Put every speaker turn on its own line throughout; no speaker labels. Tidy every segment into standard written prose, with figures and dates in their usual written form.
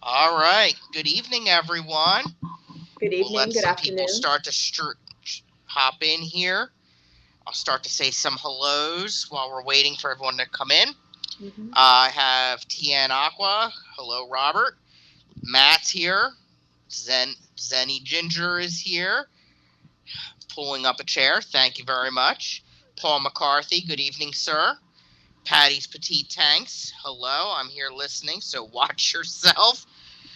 All right. Good evening, everyone.
Good
We'll
evening,
let
good
some people
afternoon.
start to hop in here. I'll start to say some hellos while we're waiting for everyone to come in.
Mhm.
I have Tian Aqua. Hello, Robert. Matt's here. Zenny Ginger is here, pulling up a chair. Thank you very much. Paul McCarthy. Good evening, sir. Patty's Petite Tanks. Hello. I'm here listening, so watch yourself.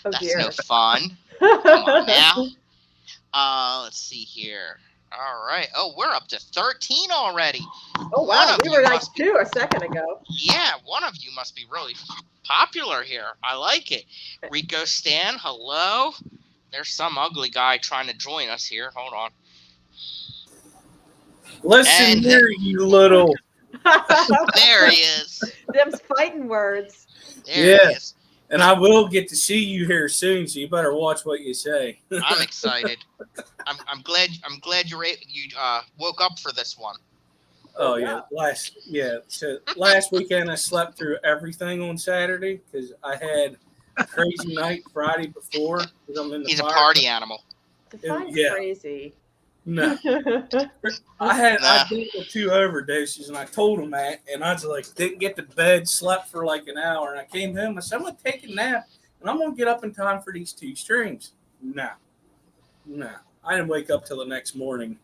Oh
That's no
dear.
fun. Come on now. Let's see here. All right. Oh, we're up to 13 already.
Oh
One
wow,
of
we
you
were like
must be,
two a second ago.
yeah, one of you must be really popular here. I like it. Rico Stan, hello. There's some ugly guy trying to join us here. Hold on.
Listen
And
here, you little.
there he is.
Them's fighting words.
There he
Yeah,
is.
and I will get to see you here soon, so you better watch what you say.
I'm excited. I'm glad you woke up for this one.
Oh
Yeah.
So last weekend I slept through everything on Saturday because I had a crazy night Friday before because I'm in the
He's a
fire.
party animal.
Define
Yeah,
crazy.
no, I
Nah.
dealt with two overdoses, and I told him that, and I was like, didn't get to bed, slept for like an hour, and I came home. I said, I'm gonna take a nap, and I'm gonna get up in time for these two streams. No, no, I didn't wake up till the next morning.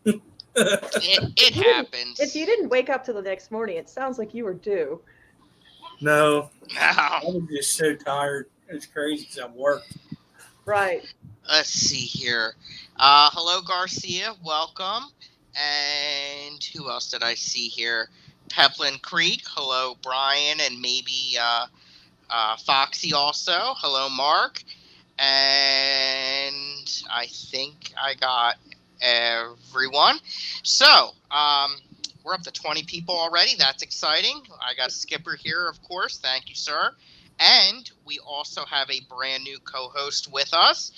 It
If you
happens.
didn't wake up till the next morning, it sounds like you were due.
No,
Now,
I was just so tired. It was crazy because I worked.
Right.
let's see here. Hello, Garcia. Welcome. And who else did I see here? Peplin Creek. Hello, Brian, and maybe Foxy also. Hello, Mark. And I think I got everyone. So, we're up to 20 people already. That's exciting. I got Skipper here, of course. Thank you, sir. And we also have a brand new co host with us.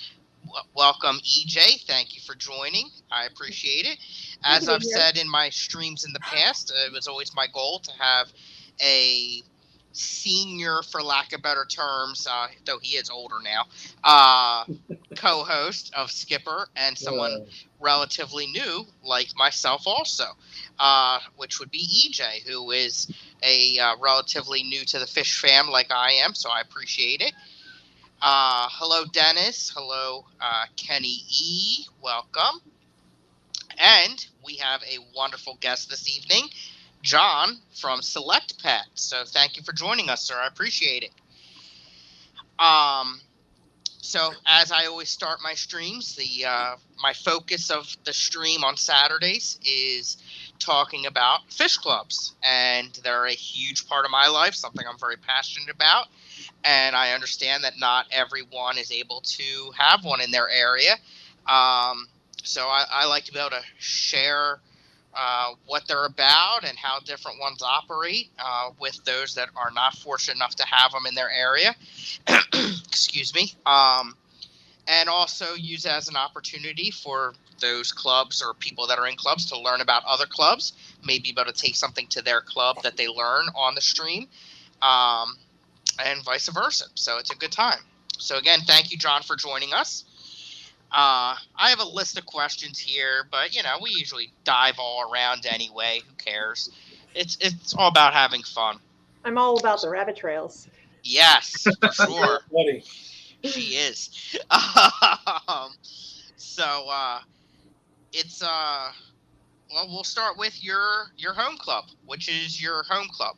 Welcome, EJ. Thank you for joining. I appreciate it.
Good to
As
be
I've
here.
said in my streams in the past, it was always my goal to have a senior, for lack of better terms, though he is older now, co-host of Skipper and someone relatively new like myself also, which would be EJ, who is a relatively new to the fish fam like I am, so I appreciate it. Hello, Dennis. Hello, Kenny E. Welcome. And we have a wonderful guest this evening, John from SelectPet. So thank you for joining us, sir. I appreciate it. Um, so as I always start my streams, the my focus of the stream on Saturdays is talking about fish clubs, and they're a huge part of my life, something I'm very passionate about. And I understand that not everyone is able to have one in their area. Um, so I like to be able to share what they're about and how different ones operate with those that are not fortunate enough to have them in their area. Excuse me. And also use it as an opportunity for those clubs or people that are in clubs to learn about other clubs, maybe be able to take something to their club that they learn on the stream. Um, and vice versa. So it's a good time. So again, thank you, John, for joining us. I have a list of questions here, but we usually dive all around anyway. Who cares? It's all about having fun.
I'm all about the rabbit trails.
Yes, for sure,
Buddy.
she is. So it's well, we'll start with your home club, which is your home club.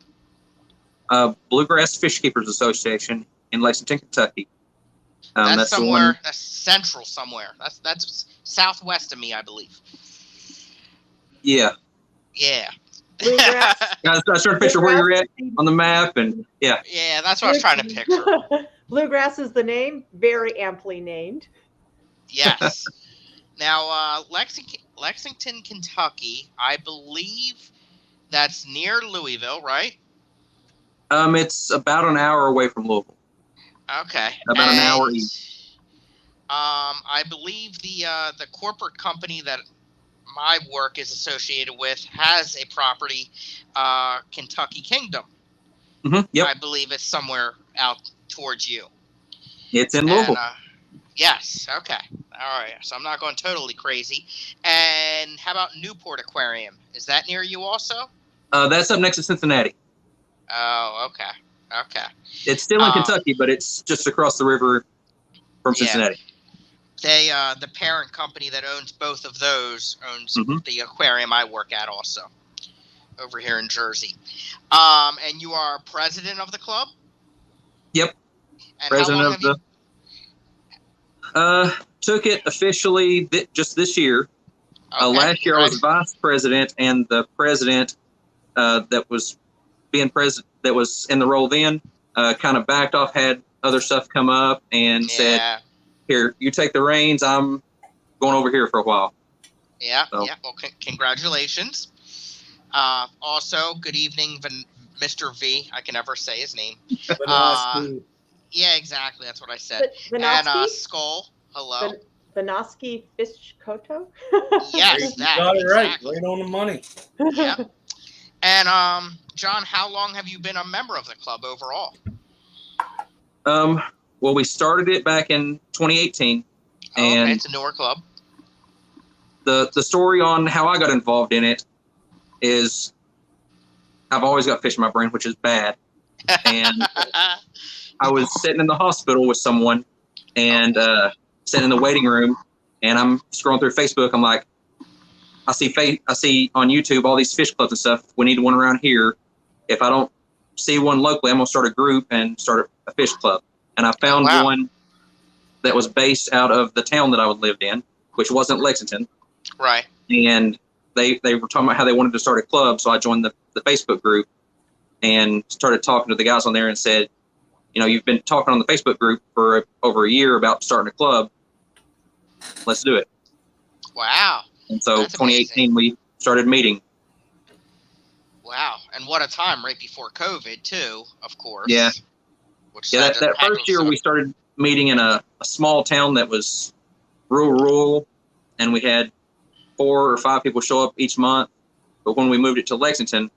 Bluegrass Fish Keepers Association in Lexington, Kentucky.
That's
That's the one.
somewhere. That's central somewhere. That's southwest of me, I believe.
Yeah.
Yeah.
Bluegrass.
I was trying to picture where you're at on the map, and yeah.
Yeah, that's what I was trying to picture.
Bluegrass is the name, very amply named.
Yes. Now, Lexington, Kentucky, I believe that's near Louisville, right?
It's about an hour away from Louisville.
Okay.
About an hour
And,
east.
I believe the corporate company that my work is associated with has a property, Kentucky Kingdom.
Yep.
I believe it's somewhere out towards you.
It's in
And,
Louisville.
yes. Okay. All right. So I'm not going totally crazy. And how about Newport Aquarium? Is that near you also?
That's up next to Cincinnati.
Oh, okay. Okay.
It's still in Kentucky, but it's just across the river from Cincinnati.
They, the parent company that owns both of those owns the aquarium I work at also, over here in Jersey. And you are president of the club?
Yep.
And
President
how long
of
have
the. Took it officially just this year.
Okay,
Last year I was vice president, and the president that was being president, that was in the role then, kind of backed off, had other stuff come up, and said, "Here, you take the reins. I'm going over here for a while."
Yeah, so. Yeah. Well, congratulations. Also, good evening, Mr. V. I can never say his name. Yeah, exactly. That's what I said. And Skull. Hello.
Vinoski Fishkoto?
Yes, that.
You got it right.
Exactly.
Right on the money.
Yep. And John, how long have you been a member of the club overall?
Well, we started it back in 2018. And
okay, it's a newer club.
The story on how I got involved in it is I've always got fish in my brain, which is bad. And I was sitting in the hospital with someone and sitting in the waiting room, and I'm scrolling through Facebook. I'm like, I see on YouTube all these fish clubs and stuff. We need one around here. If I don't see one locally, I'm gonna start a group and start a fish club. And I found one that was based out of the town that I lived in, which wasn't Lexington.
Right.
And they were talking about how they wanted to start a club, so I joined the Facebook group and started talking to the guys on there and said, you know, you've been talking on the Facebook group for over a year about starting a club. Let's do it.
Wow.
And so 2018, we started meeting.
Wow. And what a time right before COVID, too, of course.
Yeah.
Which
that first year we started meeting in a small town that was rural, and we had 4 or 5 people show up each month. But when we moved it to Lexington,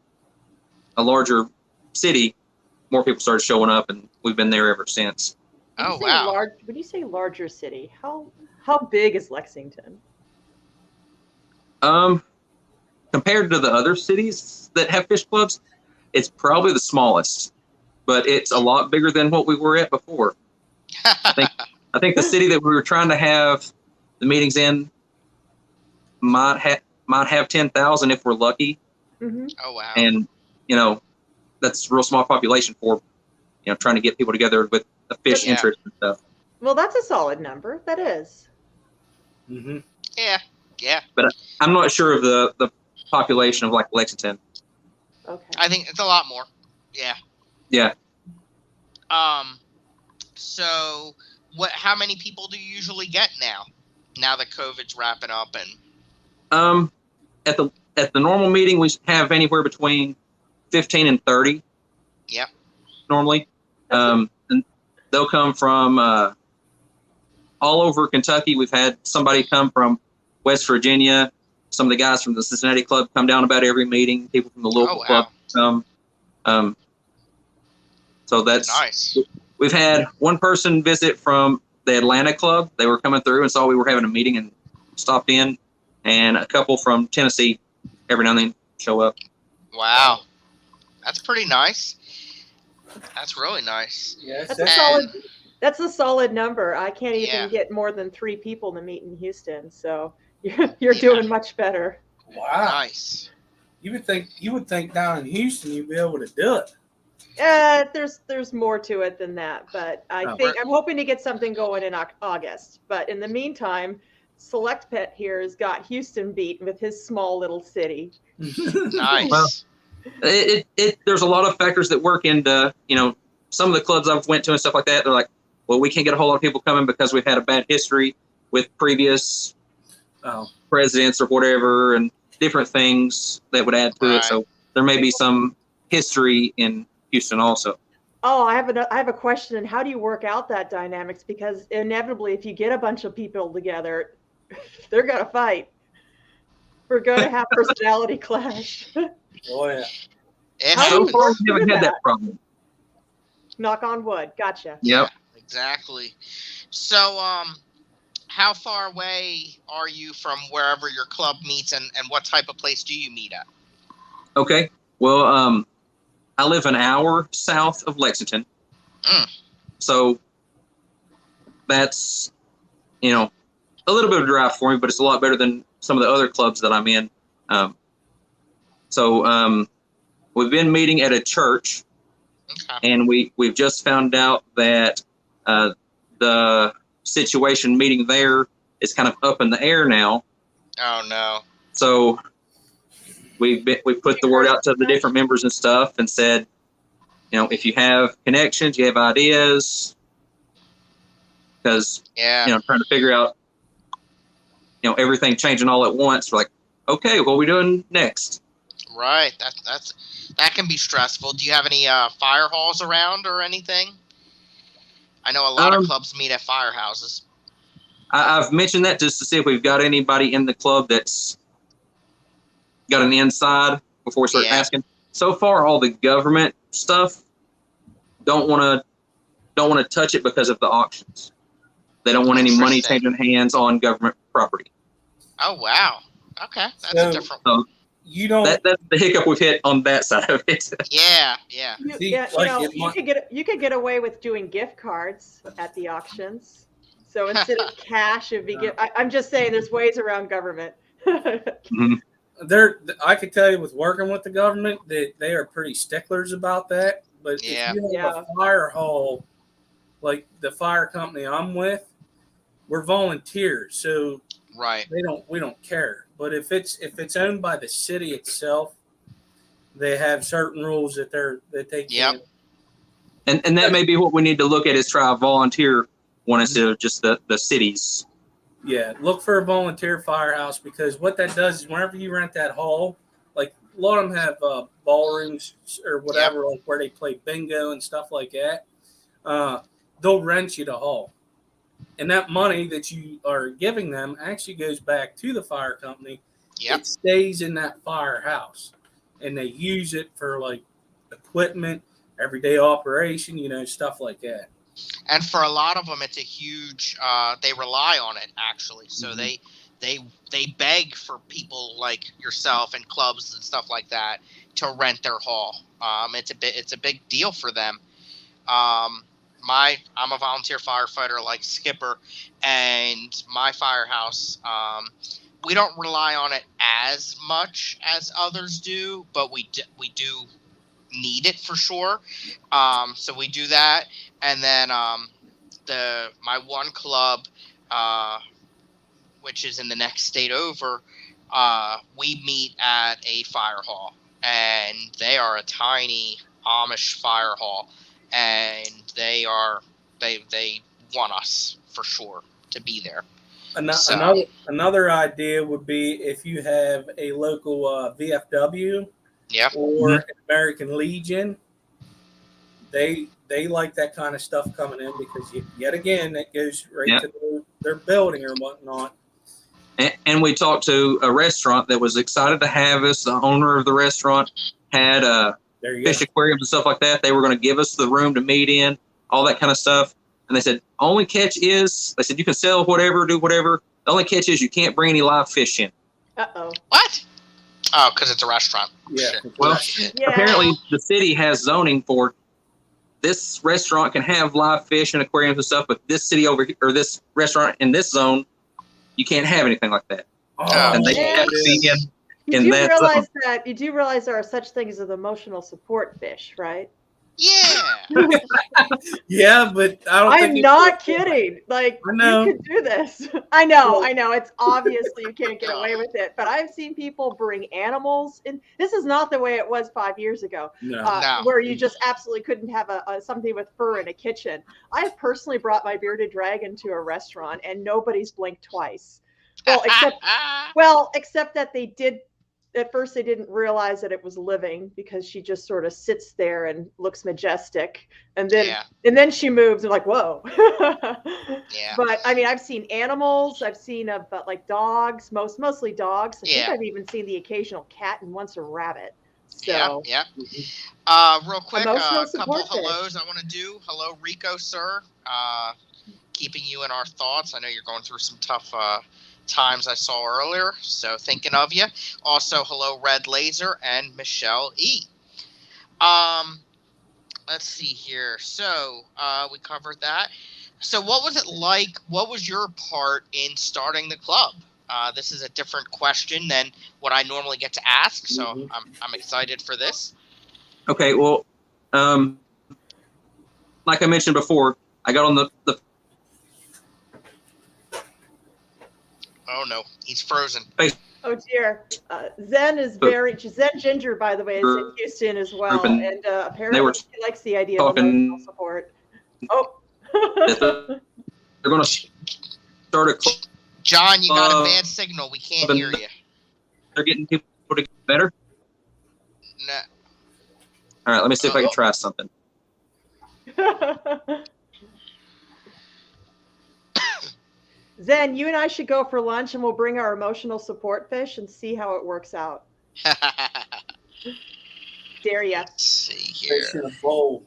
a larger city, more people started showing up, and we've been there ever since.
Oh, wow.
When you say larger city, how big is Lexington?
Compared to the other cities that have fish clubs, it's probably the smallest, but it's a lot bigger than what we were at before. I think the city that we were trying to have the meetings in might have 10,000 if we're lucky.
Mm-hmm.
Oh, wow.
And, you know, that's a real small population for, you know, trying to get people together with a fish interest and stuff.
Well, that's a solid number. That is.
Mm-hmm.
Yeah. Yeah.
But I'm not sure of the population of like Lexington.
Okay.
I think it's a lot more. Yeah.
Yeah.
So how many people do you usually get now that COVID's wrapping up? And
at the normal meeting, we have anywhere between 15 and 30.
Yeah.
Normally. And they'll come from all over Kentucky. We've had somebody come from West Virginia. Some of the guys from the Cincinnati club come down about every meeting. People from the local club come. So that's
nice.
We've had one person visit from the Atlanta club. They were coming through and saw we were having a meeting and stopped in. And a couple from Tennessee every now and then show up.
Wow. That's pretty nice. That's really nice.
Yeah,
that's a solid number. I can't even get more than 3 people to meet in Houston. So you're doing much better.
Wow.
Nice.
You would think down in Houston you'd be able to do it.
There's more to it than that, but I'm hoping to get something going in August. But in the meantime, SelectPet here has got Houston beat with his small little city.
Nice.
Well, there's a lot of factors that work into, you know, some of the clubs I've went to and stuff like that. They're like, well, we can't get a whole lot of people coming because we've had a bad history with previous presidents or whatever, and different things that would add to it. So there may be some history in Houston also.
Oh, I have a question. And how do you work out that dynamics? Because inevitably, if you get a bunch of people together, they're going to fight. We're going to have personality clash.
Oh, yeah.
So far, we haven't had that problem.
Knock on wood. Gotcha.
Yep.
Exactly. So, how far away are you from wherever your club meets, and what type of place do you meet at?
Okay. Well, I live an hour south of Lexington. So that's, a little bit of a drive for me, but it's a lot better than some of the other clubs that I'm in. So we've been meeting at a church, and we've just found out that the situation meeting there is kind of up in the air now.
Oh no!
So we put the word out to the different members and stuff, and said, if you have connections, you have ideas, because trying to figure out everything changing all at once. We're like, okay, what are we doing next?
Right. That can be stressful. Do you have any fire halls around or anything? I know a lot of clubs meet at firehouses.
I've mentioned that just to see if we've got anybody in the club that's got an inside before we start asking. So far, all the government stuff don't want to touch it because of the auctions. They don't want any money changing hands on government property.
Oh wow! Okay, that's a different.
So
you don't.
That's the hiccup we've hit on that side of it.
Yeah.
You could get away with doing gift cards at the auctions. So instead of cash, it'd be I'm just saying, there's ways around government.
I could tell you, with working with the government, that they are pretty sticklers about that. But if you have a fire hall, like the fire company I'm with, we're volunteers, so we don't care. But if it's owned by the city itself, they have certain rules that they can.
And that may be what we need to look at, is try a volunteer one instead of just the cities.
Yeah, look for a volunteer firehouse, because what that does is whenever you rent that hall, like a lot of them have ballrooms or whatever, like where they play bingo and stuff like that. They'll rent you the hall. And that money that you are giving them actually goes back to the fire company. It stays in that firehouse, and they use it for like equipment, everyday operation, stuff like that.
And for a lot of them, it's a huge. They rely on it, actually. So they beg for people like yourself and clubs and stuff like that to rent their hall. It's a big deal for them. I'm a volunteer firefighter like Skipper, and my firehouse, we don't rely on it as much as others do, but we do need it for sure. So we do that. And then my one club, which is in the next state over, we meet at a fire hall, and they are a tiny Amish fire hall, and they want us for sure to be there.
Another idea would be if you have a local VFW or American Legion. They like that kind of stuff coming in, because yet again, that goes right to their building or whatnot.
And we talked to a restaurant that was excited to have us. The owner of the restaurant had fish aquariums and stuff like that. They were going to give us the room to meet in, all that kind of stuff. And they said, only catch is, they said, you can sell whatever, do whatever. The only catch is you can't bring any live fish in.
Uh-oh.
What? Oh, because it's a restaurant.
Yeah.
Well, apparently the city has zoning for this restaurant can have live fish and aquariums and stuff, but this city over here, or this restaurant in this zone, you can't have anything like that. And they have to be in that zone.
You do realize there are such things as emotional support fish, right?
Yeah.
Yeah, but
I'm not kidding. Like, you could do this. I know. It's obviously you can't get away with it, but I've seen people bring animals in. This is not the way it was 5 years ago, where you just absolutely couldn't have something with fur in a kitchen. I've personally brought my bearded dragon to a restaurant, and nobody's blinked twice. Except that they did. At first, they didn't realize that it was living, because she just sort of sits there and looks majestic, and then she moves, and like, whoa. But I mean, I've seen animals. I've seen like dogs, mostly dogs. I think I've even seen the occasional cat and once a rabbit. So
Yeah. Real quick,
Emotional
a couple
support fish.
hellos I want to do. Hello, Rico, sir. Keeping you in our thoughts. I know you're going through some tough times I saw earlier, so thinking of you. Also, hello, Red Laser and Michelle E. Let's see here. So we covered that. So what was it like? What was your part in starting the club? This is a different question than what I normally get to ask, so I'm excited for this.
Okay, well, like I mentioned before, I got on the
Oh no, he's frozen.
Oh dear. Zen Ginger, by the way, is in Houston as well, and apparently he likes the idea of emotional support. Oh.
They're going to start a club.
John, you got a bad signal. We can't hear you.
They're getting people to get better.
No.
All right, let me see if I can try something.
Zen, you and I should go for lunch, and we'll bring our emotional support fish and see how it works out. Dare ya?
Let's see here.
Fish in a bowl.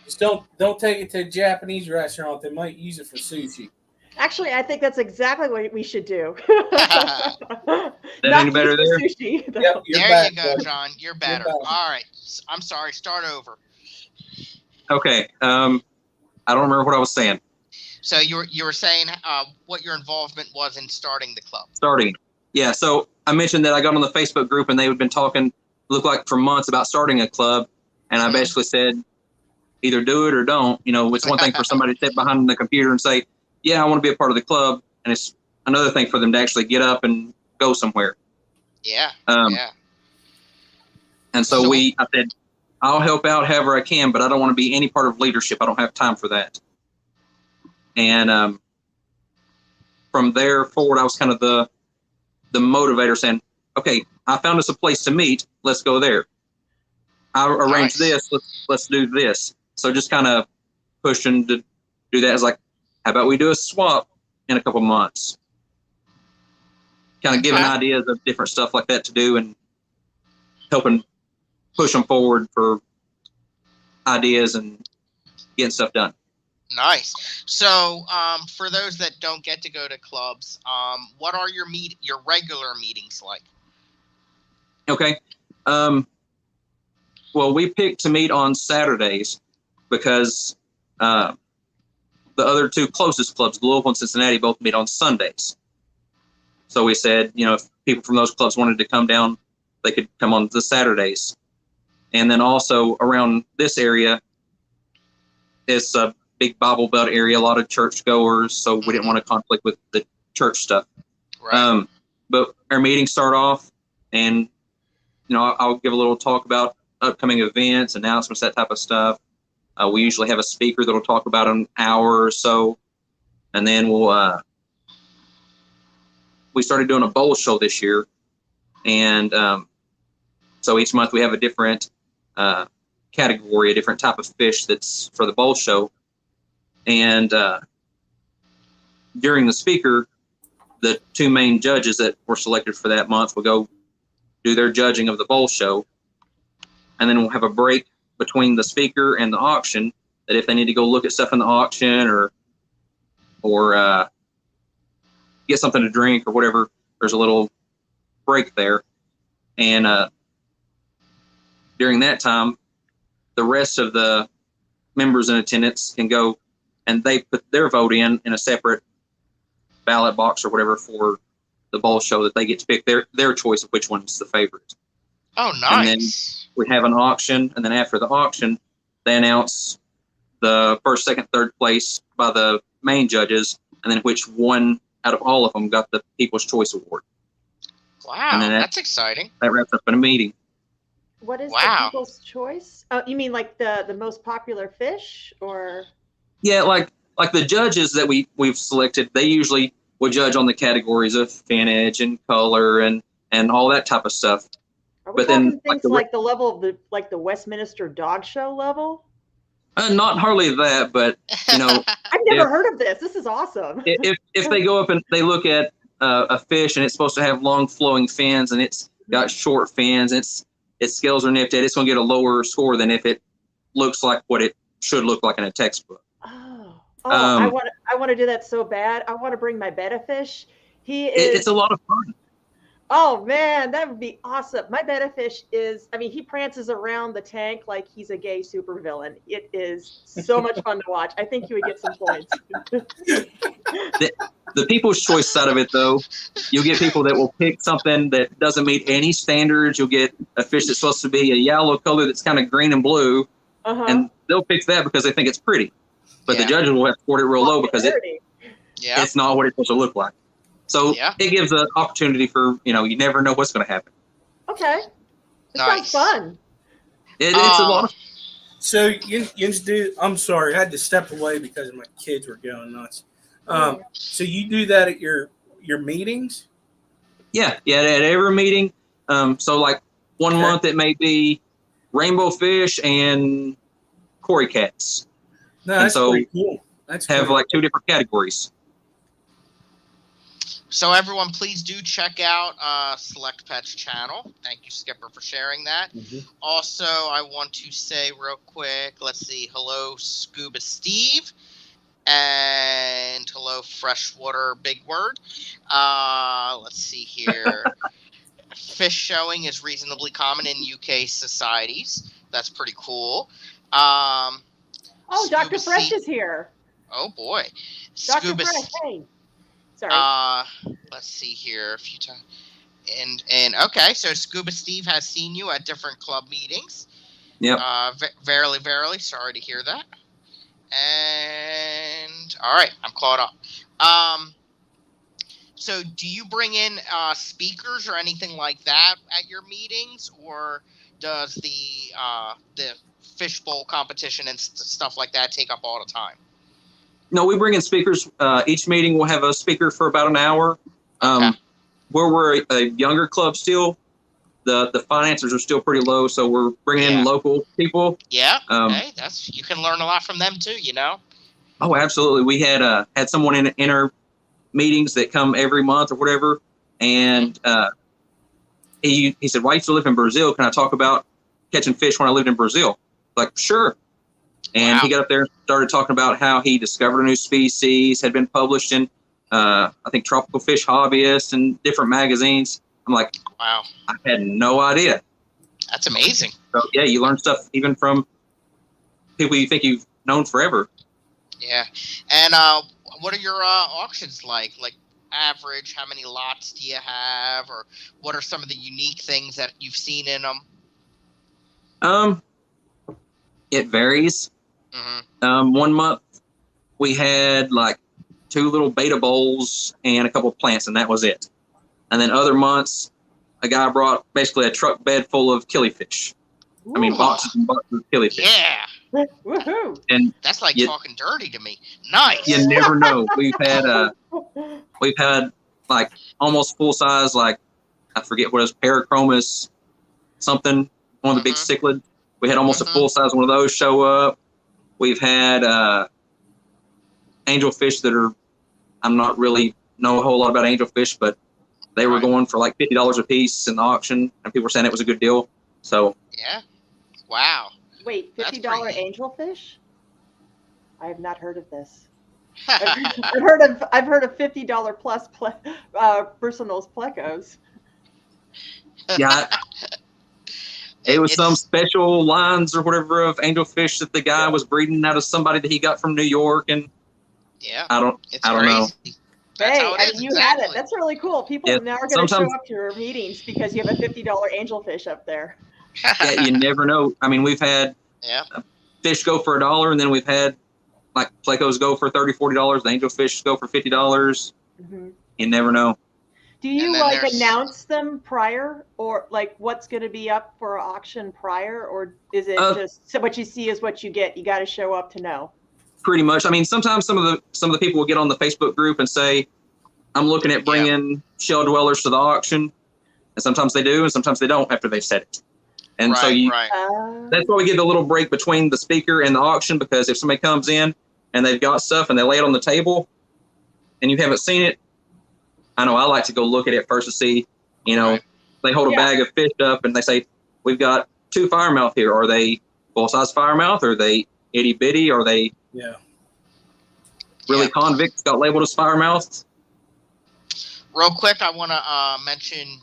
Just don't take it to a Japanese restaurant. They might use it for sushi.
Actually, I think that's exactly what we should do.
That any better there?
Sushi,
yep,
there you go, John. You're better. All right. I'm sorry. Start over.
Okay. I don't remember what I was saying.
So you were saying what your involvement was in starting the club.
Yeah. So I mentioned that I got on the Facebook group and they had been talking, looked like for months, about starting a club, and I basically said, either do it or don't. You know, it's one thing for somebody to sit behind the computer and say, yeah, I want to be a part of the club, and it's another thing for them to actually get up and go somewhere.
Yeah.
Yeah. And so I said, I'll help out however I can, but I don't want to be any part of leadership. I don't have time for that. And from there forward, I was kind of the motivator, saying, okay, I found us a place to meet. Let's go there. I arranged this. Let's do this. So just kind of pushing to do that. It's like, how about we do a swap in a couple months? Kind of giving ideas of different stuff like that to do and helping push them forward for ideas and getting stuff done.
Nice. So for those that don't get to go to clubs, what are your regular meetings like?
Okay. Well, we picked to meet on Saturdays because the other two closest clubs, Louisville and Cincinnati, both meet on Sundays. So we said, if people from those clubs wanted to come down, they could come on the Saturdays. And then also around this area, it's a big Bible Belt area, a lot of church goers, so we didn't want to conflict with the church stuff.
Right.
But our meetings start off, and I'll give a little talk about upcoming events, announcements, that type of stuff. We usually have a speaker that'll talk about an hour or so, and then we started doing a bowl show this year, and so each month we have a different category, a different type of fish that's for the bowl show. And during the speaker, the two main judges that were selected for that month will go do their judging of the bowl show, and then we'll have a break between the speaker and the auction, that if they need to go look at stuff in the auction or get something to drink or whatever, there's a little break there. And during that time, the rest of the members in attendance can go and they put their vote in a separate ballot box or whatever for the bowl show, that they get to pick their choice of which one's the favorite.
Oh, nice.
And then we have an auction, and then after the auction, they announce the first, second, third place by the main judges, and then which one out of all of them got the People's Choice Award.
Wow,
and then
that's exciting.
That wraps up in a meeting.
What is the People's Choice? Oh, you mean like the most popular fish, or?
Yeah, like the judges that we've selected, they usually will judge on the categories of finnage and color and all that type of stuff.
Are we talking things like the level of the Westminster Dog Show level?
Not hardly that, but
I've never heard of this. This is awesome.
if they go up and they look at a fish and it's supposed to have long flowing fins and it's got short fins and its scales are nipped at, it's going to get a lower score than if it looks like what it should look like in a textbook.
I want to do that so bad. I want to bring my betta fish.
It's a lot of fun.
Oh man, that would be awesome. My betta fish he prances around the tank like he's a gay supervillain. It is so much fun to watch. I think you would get some points.
The people's choice side of it, though, you'll get people that will pick something that doesn't meet any standards. You'll get a fish that's supposed to be a yellow color that's kind of green and blue, and they'll pick that because they think it's pretty. But the judges will have to score it real low because it's not what it's supposed to look like. So it gives an opportunity for, you never know what's going to happen.
Okay. It sounds fun.
It's a lot of.
So you do, I'm sorry, I had to step away because my kids were going nuts. So you do that at your meetings?
Yeah, at every meeting. So like one month it may be rainbow fish and cory cats.
No, that's pretty cool.
Have like 2 different categories.
So everyone, please do check out SelectPet's channel. Thank you, Skipper, for sharing that. Also, I want to say real quick, let's see, hello, Scuba Steve, and hello, Freshwater Big Word. Let's see here. Fish showing is reasonably common in UK societies. That's pretty cool.
Dr. Fresh is here.
Oh, boy.
Dr. Fresh, hey. Sorry.
Let's see here a few times. And okay, so Scuba Steve has seen you at different club meetings.
Yep.
Verily, sorry to hear that. And all right, I'm caught up. So do you bring in speakers or anything like that at your meetings, or does the fishbowl competition and stuff like that take up all the time?
No, we bring in speakers. Each meeting will have a speaker for about an hour. Where we're a younger club still, the finances are still pretty low, so we're bringing in local people.
Yeah, hey, you can learn a lot from them too,
Oh, absolutely. We had someone in our meetings that come every month or whatever, and he said, "Well, I used to live in Brazil. Can I talk about catching fish when I lived in Brazil?" Like, sure. And he got up there and started talking about how he discovered a new species, had been published in, I think, Tropical Fish Hobbyist and different magazines. I'm like,
wow,
I had no idea.
That's amazing.
So, yeah, you learn stuff even from people you think you've known forever.
Yeah. And what are your auctions like? Like, average, how many lots do you have? Or what are some of the unique things that you've seen in them?
It varies. One month we had like 2 little beta bowls and a couple of plants, and that was it. And then other months, a guy brought basically a truck bed full of killifish.
Ooh.
I mean, boxes and boxes of killifish.
Yeah.
Woohoo!
And
that's like talking dirty to me. Nice.
You never know. We've had like almost full size, like I forget what it was, Parachromis something, one of the big cichlids. We had almost a full size one of those show up. We've had angelfish that are, I'm not really know a whole lot about angelfish, but they were going for like $50 a piece in the auction, and people were saying it was a good deal. So
yeah, wow.
Wait, $50 angelfish? I have not heard of this. I've heard of $50 plus Bursinose plecos.
Yeah. It was some special lines or whatever of angelfish that the guy was breeding out of somebody that he got from New York, and I don't know.
Hey, you had it. That's really cool. People now are going to show up to your meetings because you have a $50 angelfish up there.
Yeah, you never know. I mean, we've had fish go for $1, and then we've had like plecos go for $30, $40. The angelfish go for $50. You never know.
Do you announce them prior, or like what's going to be up for auction prior, or is it just what you see is what you get? You got to show up to know. Pretty much.
I mean, sometimes some of the people will get on the Facebook group and say, "I'm looking at bringing shell dwellers to the auction," and sometimes they do, and sometimes they don't after they've said it. And so that's why we give a little break between the speaker and the auction, because if somebody comes in and they've got stuff and they lay it on the table and you haven't seen it, I know I like to go look at it first to see,
Right.
they hold a bag of fish up and they say, we've got 2 firemouth here. Are they full-size firemouth? Are they itty-bitty? Are they really convicts got labeled as firemouths?
Real quick, I want to mention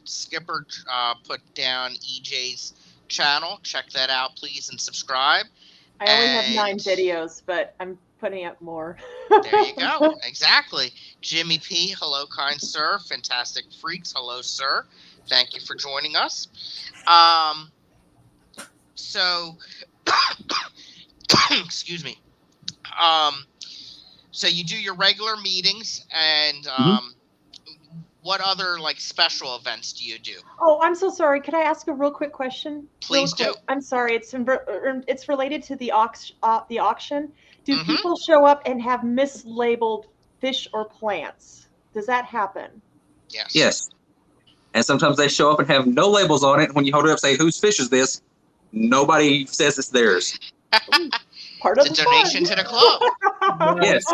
Skipper put down EJ's channel. Check that out, please, and subscribe.
I only have 9 videos, but I'm putting up more.
There you go. Exactly. Jimmy P, hello, kind sir. Fantastic Freaks, hello, sir. Thank you for joining us. So, excuse me. So you do your regular meetings, and what other special events do you do?
Oh, I'm so sorry. Could I ask a real quick question?
Please do.
I'm sorry. It's related to the auction. Do people show up and have mislabeled fish or plants? Does that happen?
Yes.
Yes. And sometimes they show up and have no labels on it. When you hold it up, say, whose fish is this? Nobody says it's theirs.
Part of
the donation to the club.
Yes.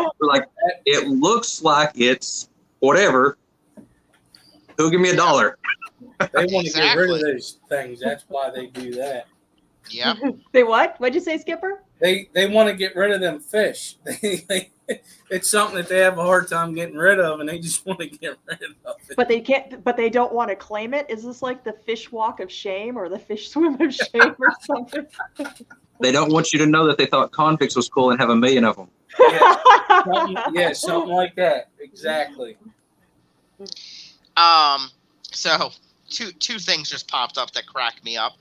It looks like it's whatever. Who'll give me $1?
They want to get rid of those things. That's why they do that.
Yeah.
They what? What'd you say, Skipper?
They want to get rid of them fish. It's something that they have a hard time getting rid of, and they just want to get rid of it.
But they can't. But they don't want to claim it. Is this like the fish walk of shame or the fish swim of shame or something?
They don't want you to know that they thought convicts was cool and have 1 million of them.
Something like that. Exactly.
So two things just popped up that cracked me up.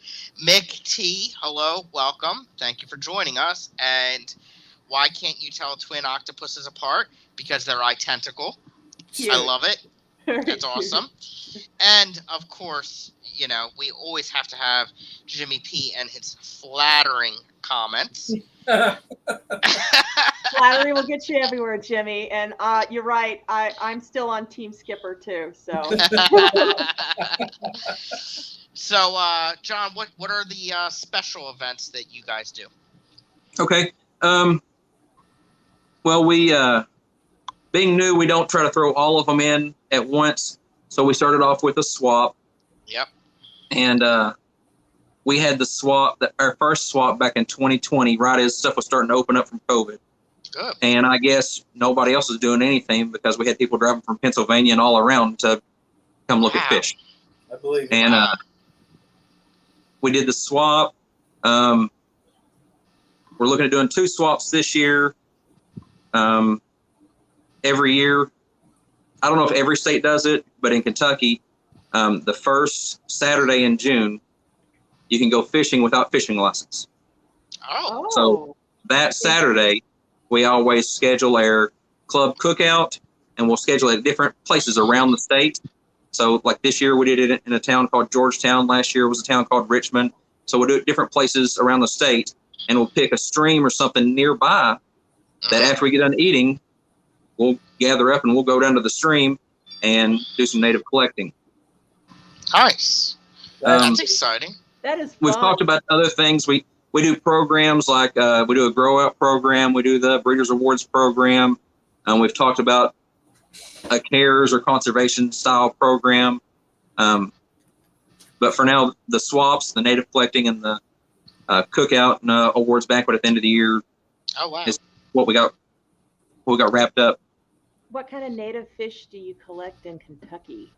Mick T, hello, welcome. Thank you for joining us. And why can't you tell twin octopuses apart? Because they're identical. Cute. I love it. That's awesome. And of course, we always have to have Jimmy P and his flattering comments.
Flattery will get you everywhere, Jimmy. And you're right. I'm still on Team Skipper too. So.
So, John, what are the special events that you guys do?
Okay. Well, we being new, we don't try to throw all of them in at once. So we started off with a swap.
Yep.
And we had the swap, our first swap back in 2020, right as stuff was starting to open up from COVID.
Good.
And I guess nobody else was doing anything because we had people driving from Pennsylvania and all around to come look at fish.
I believe.
And we did the swap. We're looking at doing 2 swaps this year. Every year, I don't know if every state does it, but in Kentucky, the first Saturday in June, you can go fishing without fishing license.
Oh.
So that Saturday, we always schedule our club cookout, and we'll schedule it at different places around the state. So like this year, we did it in a town called Georgetown. Last year was a town called Richmond. So we'll do it different places around the state, and we'll pick a stream or something nearby that after we get done eating, we'll gather up and we'll go down to the stream and do some native collecting.
Nice. That's exciting.
That is fun.
We've talked about other things. We do programs like we do a grow out program. We do the Breeders Awards program. We've talked about a CARES or conservation style program. But for now, the swaps, the native collecting, and the cookout and awards banquet at the end of the year is what we got wrapped up.
What kind of native fish do you collect in Kentucky?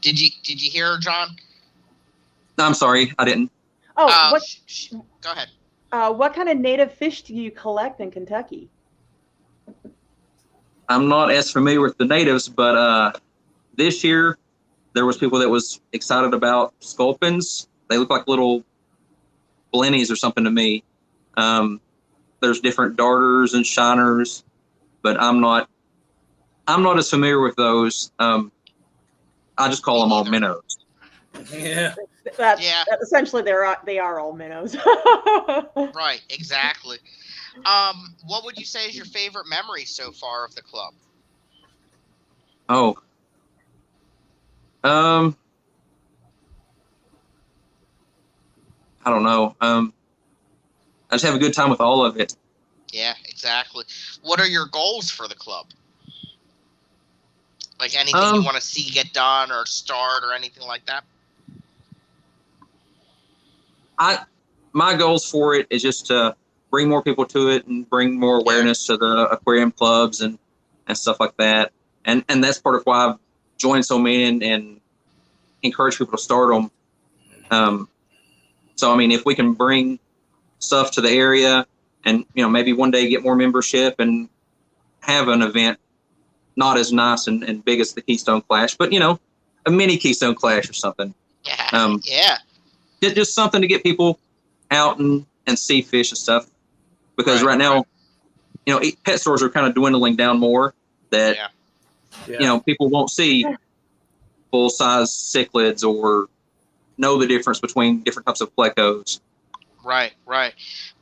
Did you hear her, John?
No, I'm sorry, I didn't.
Oh,
go ahead.
What kind of native fish do you collect in Kentucky?
I'm not as familiar with the natives, but this year there was people that was excited about sculpins. They look like little blennies or something to me. There's different darters and shiners, but I'm not as familiar with those. I just call them all minnows.
Yeah.
Essentially, they are all minnows.
Right, exactly. What would you say is your favorite memory so far of the club?
Oh. I don't know. I just have a good time with all of it.
Yeah, exactly. What are your goals for the club? Like anything you want to see get done or start or anything like that?
My goals for it is just to bring more people to it and bring more awareness to the aquarium clubs and stuff like that. And that's part of why I've joined so many and encourage people to start them. So, I mean, if we can bring stuff to the area and, maybe one day get more membership and have an event not as nice and big as the Keystone Clash, but, a mini Keystone Clash or something.
Yeah.
Just something to get people out and see fish and stuff. Because right now, pet stores are kind of dwindling down more that, people won't see full-size cichlids or know the difference between different types of plecos.
Right.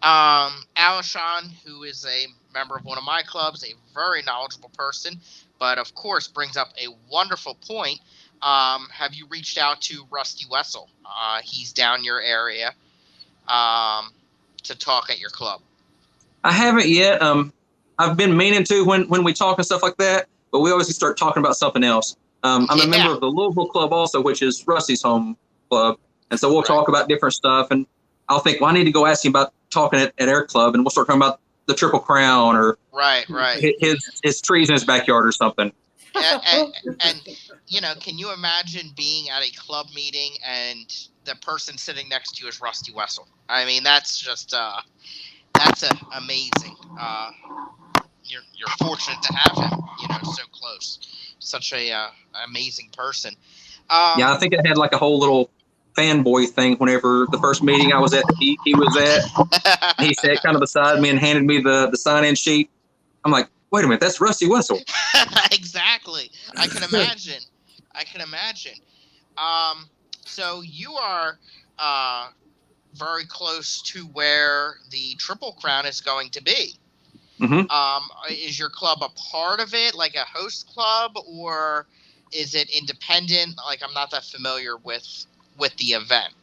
Alishon, who is a member of one of my clubs, a very knowledgeable person, but of course brings up a wonderful point. Have you reached out to Rusty Wessel? He's down your area to talk at your club.
I haven't yet. I've been meaning to when we talk and stuff like that, but we always start talking about something else. I'm a member of the Louisville Club also, which is Rusty's home club. And so we'll talk about different stuff. And I'll think, well, I need to go ask him about talking at our club. And we'll start talking about the Triple Crown or his trees in his backyard or something.
And can you imagine being at a club meeting and the person sitting next to you is Rusty Wessel? I mean, that's just amazing. You're fortunate to have him, so close. Such a amazing person.
I think I had like a whole little fanboy thing whenever the first meeting I was at, he was at. He sat kind of beside me and handed me the sign-in sheet. I'm like, wait a minute, that's Rusty Wessel.
Exactly. I can imagine. So you are very close to where the Triple Crown is going to be.
Mm-hmm.
Is your club a part of it, like a host club, or is it independent? Like, I'm not that familiar with the event.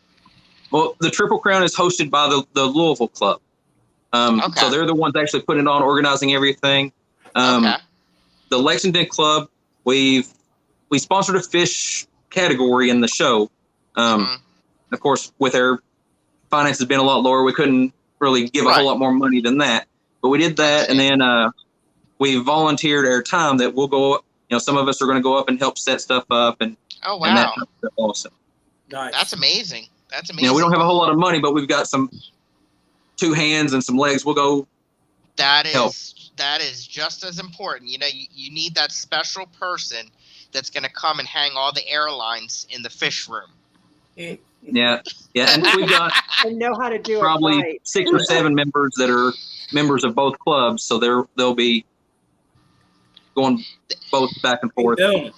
Well, the Triple Crown is hosted by the Louisville Club. So they're the ones actually putting it on, organizing everything. The Lexington Club, we sponsored a fish category in the show. Of course, with our finances being a lot lower, we couldn't really give a whole lot more money than that. But we did that, and then we volunteered our time that we'll go. Some of us are going to go up and help set stuff up, and
oh wow,
and that's awesome.
Nice.
That's amazing.
We don't have a whole lot of money, but we've got some 2 hands and some legs. We'll go.
That is
help.
That is just as important. You need that special person that's going to come and hang all the airlines in the fish room.
Yeah, and we've got
and know how to do
probably
it right.
6 or 7 members that are members of both clubs, so they'll be going both back and forth.
I'm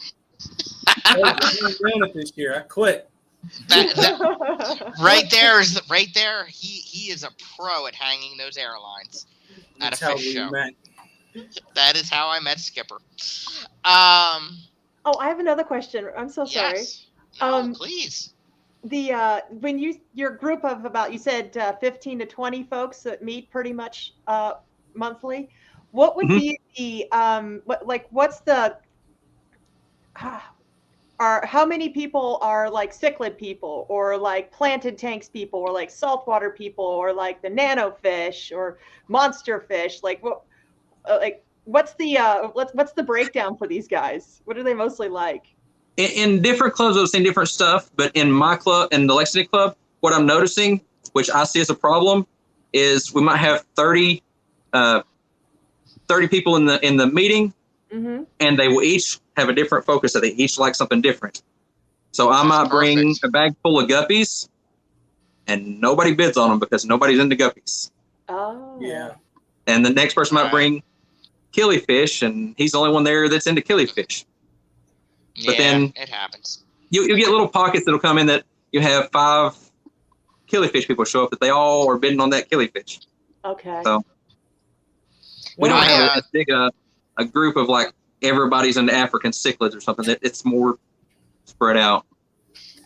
doing it this year. I quit.
Right there. He is a pro at hanging those airlines at a fish show. That is how I met Skipper.
Oh, I have another question. I'm so sorry.
Yes. No, please.
When your group of about, you said 15 to 20 folks that meet pretty much monthly, what would be the what's the how many people are like cichlid people, or like planted tanks people, or like saltwater people, or like the nano fish or monster fish? Like what's the breakdown for these guys? What are they mostly like?
In different clubs, I've seen different stuff, but in my club, in the Lexington Club, what I'm noticing, which I see as a problem, is we might have 30 people in the meeting, and they will each have a different focus. So they each like something different. So I might bring a bag full of guppies, and nobody bids on them because nobody's into guppies.
Oh.
Yeah.
And the next person might bring killifish, and he's the only one there that's into killifish. But then
it happens.
You get little pockets that'll come in that you have 5 killifish people show up that they all are bidding on that killifish.
Okay.
So we don't have as big a group of like everybody's into African cichlids or something. It's more spread out.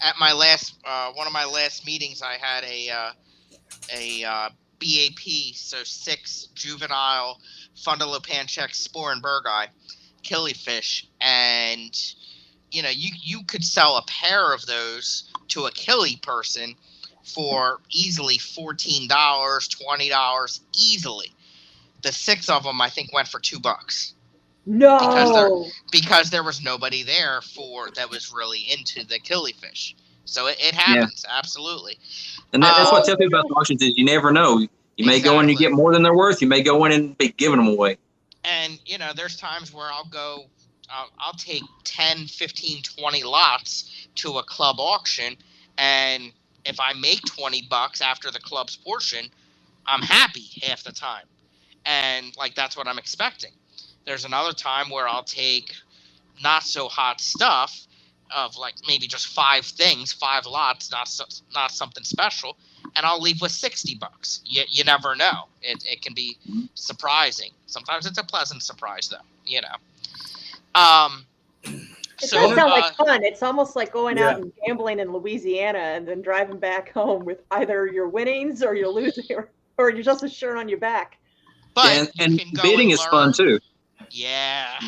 At
my last one of my last meetings, I had a BAP, so 6 juvenile Fundulopanchex sporenbergi killifish, and you could sell a pair of those to a killie person for easily $14, $20 easily. The 6 of them I think went for $2.
No.
Because there was nobody there that was really into the killifish. So it happens, absolutely.
And that's what I tell people about the auctions is you never know. You may go in and you get more than they're worth. You may go in and be giving them away.
And, there's times where I'll take 10, 15, 20 lots to a club auction. And if I make $20 after the club's portion, I'm happy half the time. And that's what I'm expecting. There's another time where I'll take not so hot stuff of maybe just 5 things, 5 lots, not something special, and I'll leave with $60. You never know. It can be surprising. Sometimes it's a pleasant surprise, though.
It does sound like fun. It's almost like going out and gambling in Louisiana and then driving back home with either your winnings or your losing, or you're just a shirt on your back.
But
and bidding is fun too.
Yeah.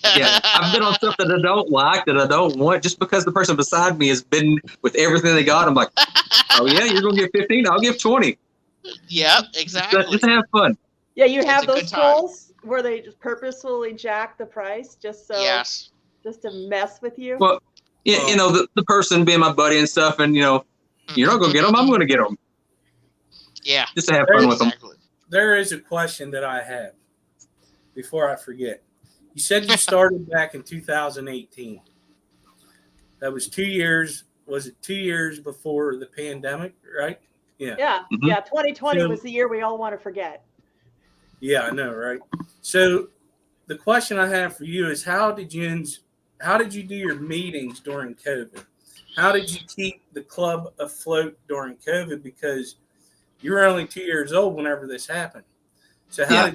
I've been on stuff that I don't like, that I don't want, just because the person beside me has been with everything they got. I'm like, oh yeah, you're gonna give 15, I'll give 20.
Yep, exactly.
Just have fun.
Yeah, you have those polls where they just purposefully jack the price just to mess with you.
Well, the person being my buddy and stuff, and you're not gonna get them, I'm gonna get them.
Yeah,
just to have fun with them.
There is a question that I have before I forget. You said you started back in 2018. That was 2 years. Was it 2 years before the pandemic, right? Yeah.
Yeah. Mm-hmm. Yeah. 2020 was the year we all want to forget.
Yeah, I know, right? So the question I have for you is how did you do your meetings during COVID? How did you keep the club afloat during COVID? Because you were only 2 years old whenever this happened. So how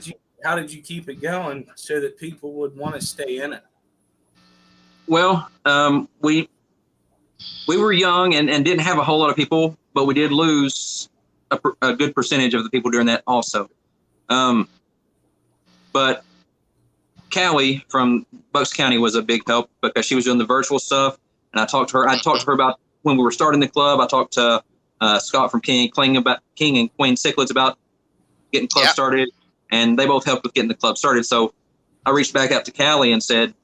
did you keep it going so that people would want to stay in it?
Well, we were young and didn't have a whole lot of people, but we did lose a good percentage of the people during that also. But Callie from Bucks County was a big help because she was doing the virtual stuff, and I talked to her about when we were starting the club. I talked to Scott from King and Queen Cichlids about getting club started, and they both helped with getting the club started. So I reached back out to Callie and said,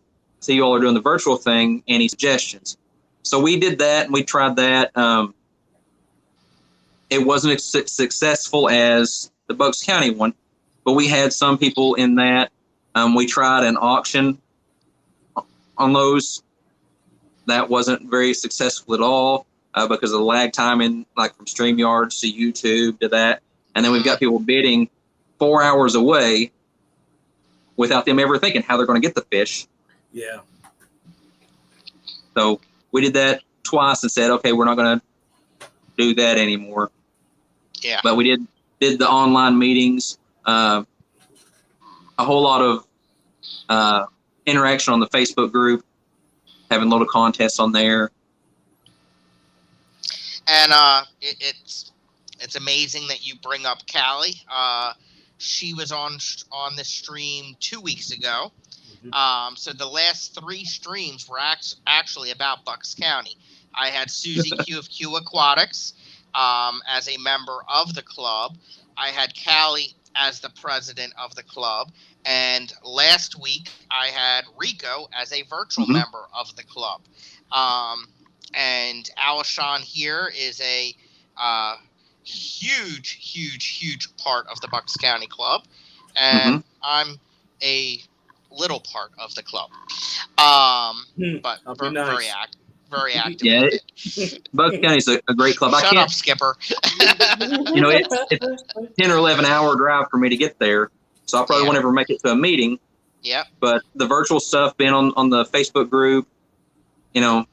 "See, you all are doing the virtual thing. Any suggestions?" So we did that, and we tried that. It wasn't as successful as the Bucks County one, but we had some people in that. We tried an auction on those. That wasn't very successful at all because of the lag time in from StreamYard to YouTube to that. And then we've got people bidding 4 hours away without them ever thinking how they're going to get the fish.
Yeah.
So we did that twice and said, okay, we're not going to do that anymore.
Yeah.
But we did the online meetings, a whole lot of interaction on the Facebook group, having little contests on there.
And it's amazing that you bring up Callie. She was on the stream 2 weeks ago. Mm-hmm. So the last 3 streams were actually about Bucks County. I had Susie Q of Q Aquatics as a member of the club. I had Callie as the president of the club. And last week, I had Rico as a virtual member of the club. And Alishon here is a huge part of the Bucks County Club. And I'm a little part of the club. But very active.
Yeah, Bucks County's a great club.
Shut up, Skipper.
It's 10 or 11 hour drive for me to get there. So I probably won't ever make it to a meeting.
Yeah.
But the virtual stuff, being on the Facebook group, I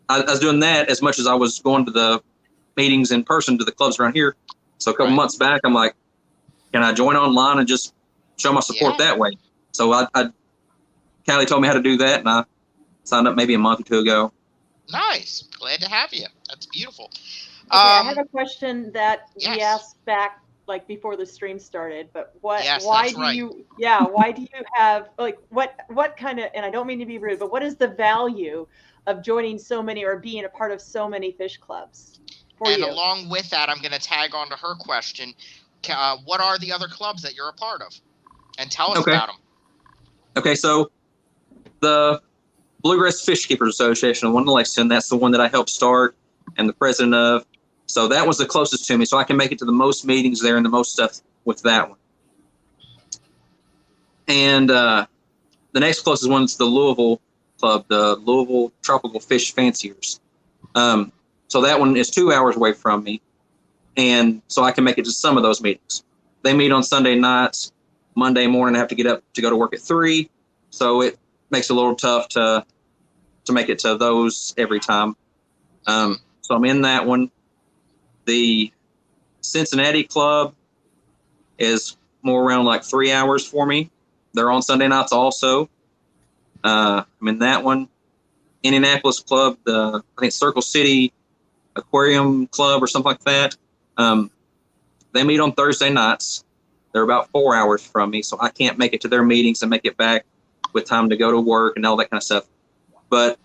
was doing that as much as I was going to the meetings in person to the clubs around here. So a couple months back, I'm like, can I join online and just show my support that way? So Callie told me how to do that, and I signed up maybe a month or 2 ago.
Nice. Glad to have you. That's beautiful.
Okay, I have a question that we asked back like before the stream started, but why do
right.
why do you have, like, what kind of, and I don't mean to be rude, but what is the value of joining so many or being a part of so many fish clubs for
and
you?
along with that, I'm going to tag on to her question. What are the other clubs that you're a part of? And tell us about them.
Okay, so the Bluegrass Fish Keepers Association, the one in Lexington, that's the one that I helped start and the president of. So that was the closest to me. So I can make it to the most meetings there and the most stuff with that one. And the next closest one is the Louisville Club, the Louisville Tropical Fish Fanciers. So that one is 2 hours away from me. And so I can make it to some of those meetings. They meet on Sunday nights. Monday morning, I have to get up to go to work at 3. So it makes it a little tough to make it to those every time. So I'm in that one. The Cincinnati Club is more around like 3 hours for me. They're on Sunday nights also. I'm in that one. Indianapolis Club, I think Circle City Aquarium Club or something like that. They meet on Thursday nights. They're about 4 hours from me, so I can't make it to their meetings and make it back with time to go to work and all that kind of stuff. But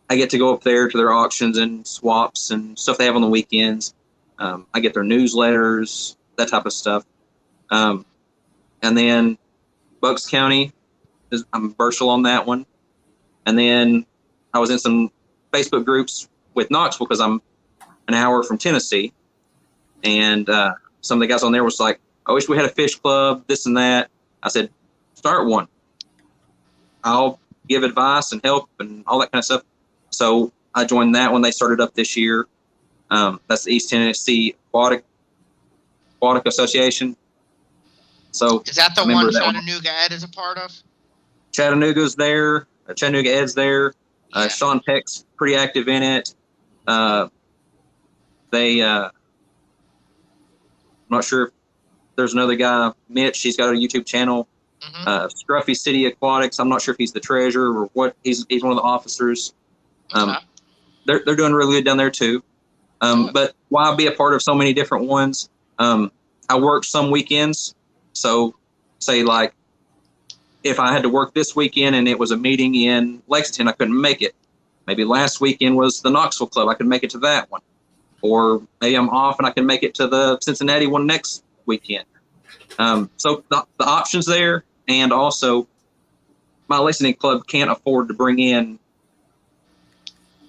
I get to go up there to their auctions and swaps and stuff they have on the weekends. I get their newsletters, that type of stuff. And then Bucks County, I'm virtual on that one. And then I was in some Facebook groups with Knoxville because I'm an hour from Tennessee. And some of the guys on there was like, I wish we had a fish club, this and that. I said, start one. I'll give advice and help and all that kind of stuff. So I joined that one. They started up this year. That's the East Tennessee Aquatic Association. So
is that the one Chattanooga Ed is a part of?
Chattanooga's there. Chattanooga Ed's there.
Yeah.
Sean Peck's pretty active in it. I'm not sure if there's another guy, Mitch. He's got a YouTube channel. Scruffy City Aquatics. I'm not sure if he's the treasurer or what. He's one of the officers. They're doing really good down there too. But why be a part of so many different ones? I work some weekends. So say like if I had to work this weekend and it was a meeting in Lexington, I couldn't make it. Maybe last weekend was the Knoxville Club. I could make it to that one. Or maybe I'm off and I can make it to the Cincinnati one next weekend. So the options there. And also my Lexington Club can't afford to bring in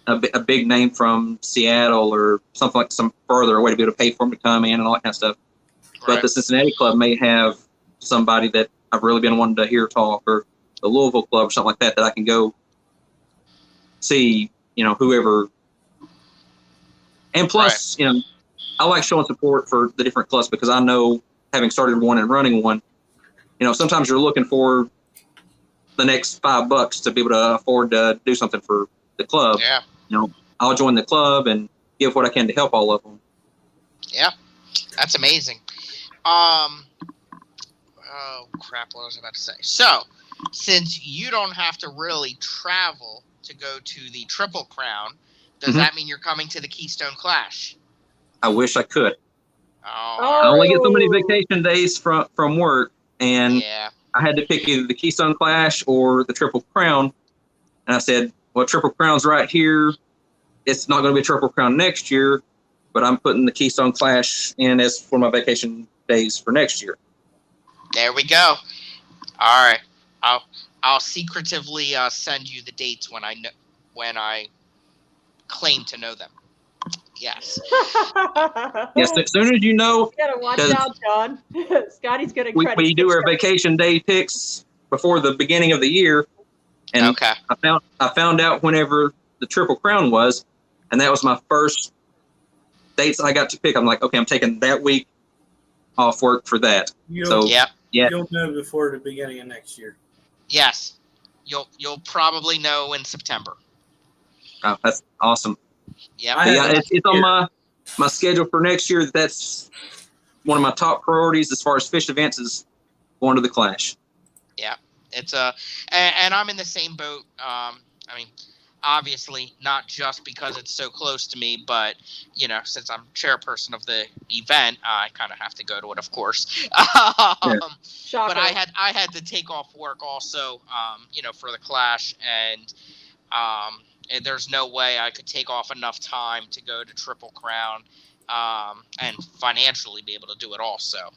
a big name from Seattle or something like some further away to be able to pay for them to come in and all that kind of stuff. Right. But the Cincinnati Club may have somebody that I've really been wanting to hear talk, or the Louisville Club or something like that I can go see, whoever. And plus, I like showing support for the different clubs because I know, having started one and running one, sometimes you're looking for the next $5 to be able to afford to do something for the club.
Yeah.
I'll join the club and give what I can to help all of them.
Yeah, that's amazing. Oh crap! What was I about to say? So, since you don't have to really travel to go to the Triple Crown, does that mean you're coming to the Keystone Clash?
I wish I could.
Oh.
I only get so many vacation days from work, and
yeah.
I had to pick either the Keystone Clash or the Triple Crown. And I said, well, Triple Crown's right here. It's not going to be a Triple Crown next year, but I'm putting the Keystone Clash in as for my vacation days for next year.
There we go. All right. I'll secretively send you the dates when I claim to know them. Yes.
Yes. As soon as you know.
You gotta watch out, John. Scotty's gonna.
We do our vacation day picks before the beginning of the year, and
okay.
I found out whenever the Triple Crown was, and that was my first dates I got to pick. I'm like, okay, I'm taking that week off work for that.
You'll know before the beginning of next year.
Yes, you'll probably know in September.
Oh, that's awesome.
Yeah,
it's on my schedule for next year. That's one of my top priorities as far as fish events is going to the Clash.
Yeah, it's and I'm in the same boat. obviously not just because it's so close to me, but since I'm chairperson of the event, I kind of have to go to it, of course.
Shocker.
But I had to take off work also, for the Clash, and there's no way I could take off enough time to go to Triple Crown, and financially be able to do it also,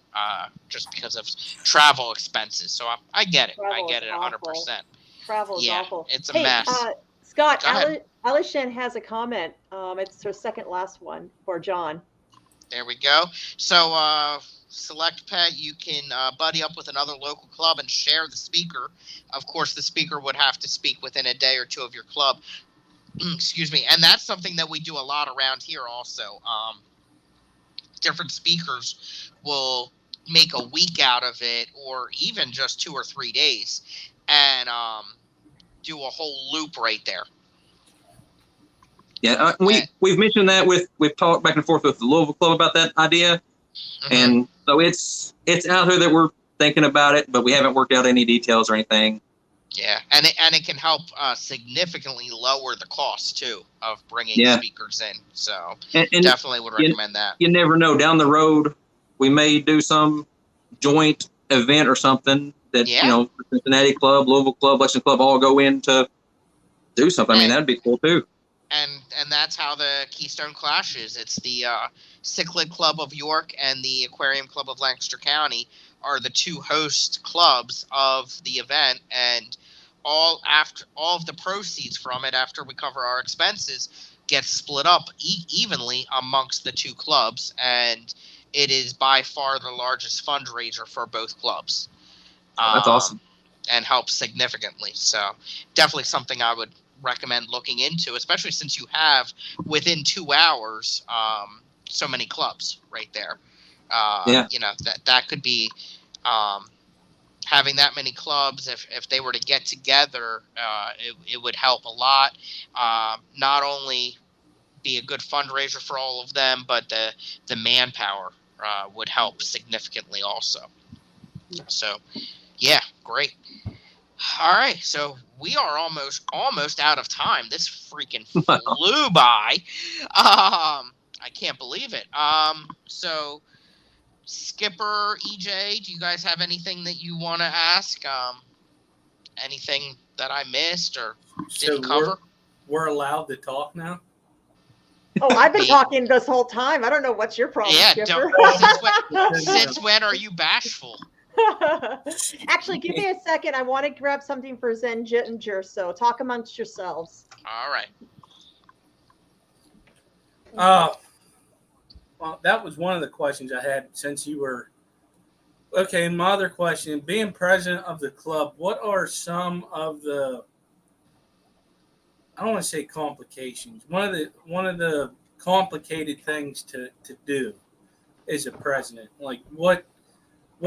just because of travel expenses. So I get it. I get it 100%.
Travel is awful.
It's a mess.
Scott, Alishan has a comment. It's her second last one for John.
There we go. So, SelectPet, you can buddy up with another local club and share the speaker. Of course, the speaker would have to speak within a day or two of your club. Excuse me. And that's something that we do a lot around here also. Different speakers will make a week out of it, or even just 2 or 3 days, and do a whole loop right there.
Yeah, we've mentioned that we've talked back and forth with the Louisville Club about that idea, and so it's out there that we're thinking about it, but we haven't worked out any details or anything.
Yeah, and it can help significantly lower the cost too of bringing speakers in. So and definitely would recommend that.
You never know, down the road we may do some joint event or something that Cincinnati Club, Louisville Club, Lexington Club all go in to do something. I mean, that'd be cool too.
And that's how the Keystone Clash is. It's the Cichlid Club of York and the Aquarium Club of Lancaster County are the two host clubs of the event, and all of the proceeds from it, after we cover our expenses, gets split up evenly amongst the two clubs, and it is by far the largest fundraiser for both clubs.
That's awesome.
And helps significantly. So definitely something I would recommend looking into, especially since you have within 2 hours so many clubs right there. That could be having that many clubs. If they were to get together, it would help a lot. Not only be a good fundraiser for all of them, but the manpower would help significantly also. So yeah, great. All right, so we are almost out of time. This freaking flew by. I can't believe it. So Skipper, EJ, do you guys have anything that you want to ask? Anything that I missed or didn't cover?
We're allowed to talk now?
Oh, I've been talking this whole time. I don't know what's your problem, Skipper.
Since when are you bashful?
Actually, give me a second. I want to grab something for Zen Ginger, so talk amongst yourselves.
All right.
Well, that was one of the questions I had since you were. Okay, my other question, being president of the club, what are some of the, I don't want to say complications, one of the complicated things to do as a president? Like what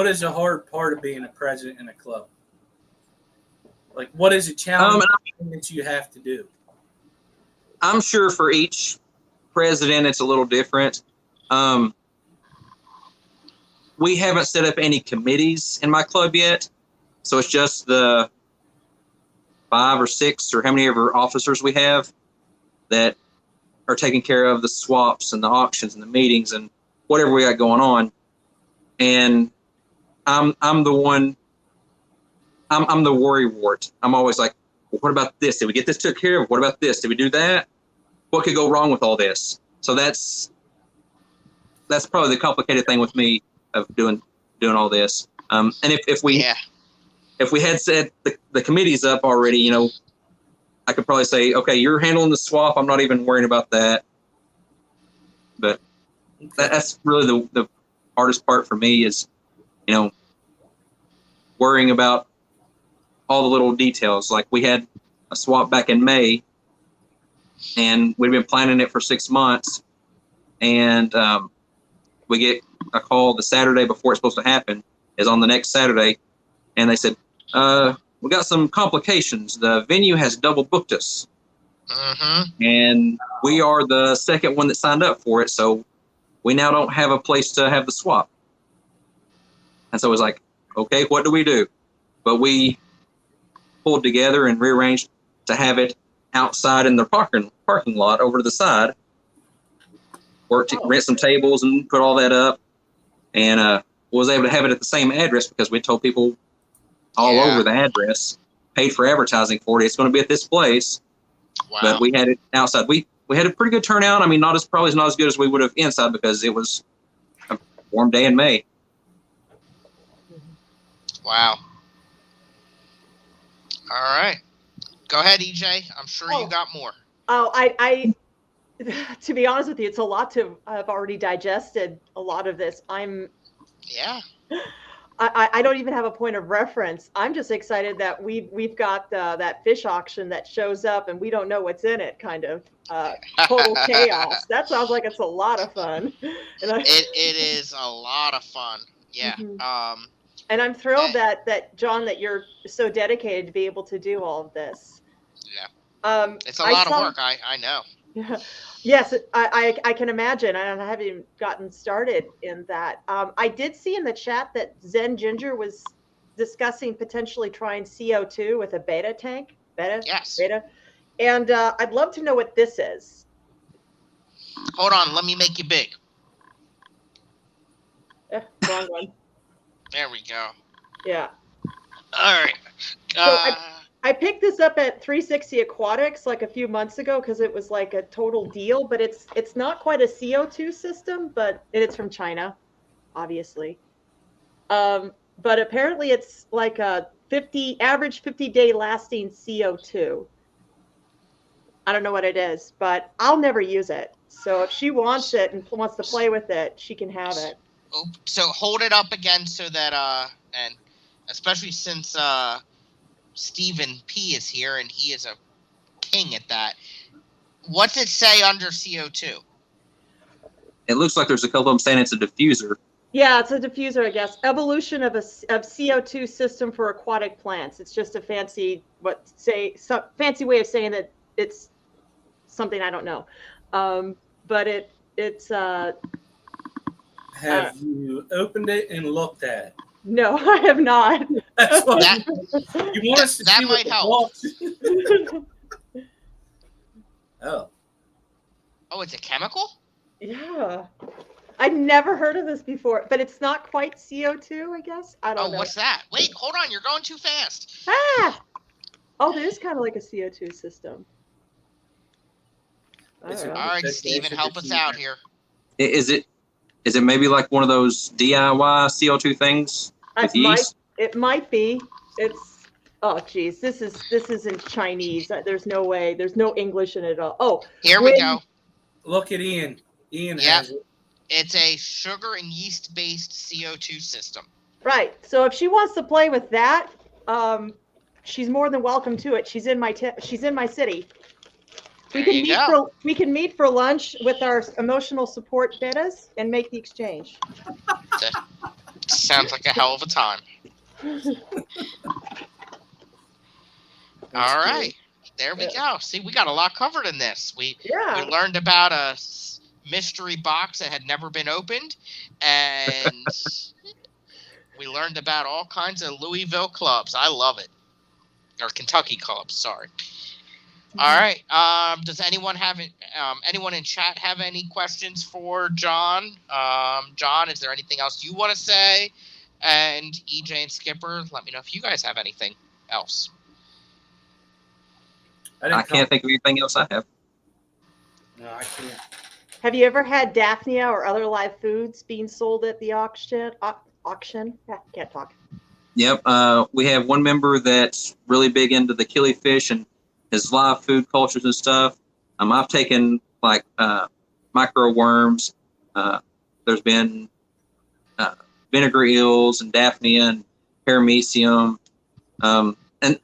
is the hard part of being a president in a club? Like, what is a challenge that you have to do?
I'm sure for each president, it's a little different. We haven't set up any committees in my club yet. So it's just the 5 or 6 or how many ever officers we have that are taking care of the swaps and the auctions and the meetings and whatever we got going on. And I'm the one, I'm the worrywart. I'm always like, well, what about this? Did we get this took care of? What about this? Did we do that? What could go wrong with all this? So that's probably the complicated thing with me of doing all this. And if we had set the committees up already, I could probably say, okay, you're handling the swap. I'm not even worrying about that. But that's really the hardest part for me is, worrying about all the little details. Like we had a swap back in May, and we'd been planning it for 6 months, and we get a call the Saturday before it's supposed to happen, is on the next Saturday, and they said, we got some complications. The venue has double booked us. And we are the second one that signed up for it, so we now don't have a place to have the swap. And so it was like, okay, what do we do? But we pulled together and rearranged to have it outside in their parking lot over to the side. Worked to rent some tables and put all that up, and was able to have it at the same address because we told people all over the address, paid for advertising for it. It's going to be at this place, but we had it outside. We had a pretty good turnout. I mean, probably not as good as we would have inside because it was a warm day in May.
Wow. All right. Go ahead, EJ. I'm sure you got more.
Oh, I to be honest with you, it's a lot I've already digested a lot of this. I don't even have a point of reference. I'm just excited that we've got that fish auction that shows up and we don't know what's in it, kind of total chaos. That sounds like it's a lot of fun. And
it is a lot of fun. Yeah.
Mm-hmm. And I'm thrilled that John, that you're so dedicated to be able to do all of this.
Yeah. It's a lot of work. I know.
Yeah. Yes, I can imagine. I haven't even gotten started in that. I did see in the chat that Zen Ginger was discussing potentially trying CO2 with a beta tank.
Yes.
Beta. And I'd love to know what this is.
Hold on. Let me make you big.
Wrong one.
There we go.
Yeah.
All right.
So I picked this up at 360 Aquatics like a few months ago because it was like a total deal, but it's not quite a CO2 system, but it's from China, obviously. But apparently it's like a average 50-day lasting CO2. I don't know what it is, but I'll never use it. So if she wants it and wants to play with it, she can have it.
So hold it up again so that and especially since Stephen P is here and he is a king at that. What's it say under CO2?
It looks like there's a couple of them saying it's a diffuser.
Yeah, it's a diffuser, I guess. Evolution of CO2 system for aquatic plants. It's just a fancy fancy way of saying that it's something I don't know. But it's
have you opened it and looked at it?
No, I have not.
That's what you want us to
that
see
might help.
Oh,
it's a chemical?
Yeah. I'd never heard of this before, but it's not quite CO2, I guess. I don't know.
Oh, what's that? Wait, hold on. You're going too fast.
Oh, it is kind of like a CO2 system.
All right, Stephen, help us out here.
Is it maybe like one of those DIY CO2 things?
It might be. It's geez, this is in Chinese. There's no way. There's no English in it at all. Oh,
here we go.
Look at Ian. Ian has it.
It's a sugar and yeast based CO2 system.
Right. So if she wants to play with that, she's more than welcome to it. She's in my city. We can meet for lunch with our emotional support betas and make the exchange.
That sounds like a hell of a time. All right. There we go. See, we got a lot covered in this. We learned about a mystery box that had never been opened, and we learned about all kinds of Louisville clubs. I love it. Or Kentucky clubs, sorry. All right. Does anyone in chat have any questions for John? John, is there anything else you want to say? And EJ and Skipper, let me know if you guys have anything else.
I can't think of anything else I have.
No, I can't.
Have you ever had Daphnia or other live foods being sold at the auction? Yeah, can't talk.
Yep. We have one member that's really big into the killifish and his live food cultures and stuff. I've taken like micro worms. There's been vinegar eels and Daphnia and paramecium. And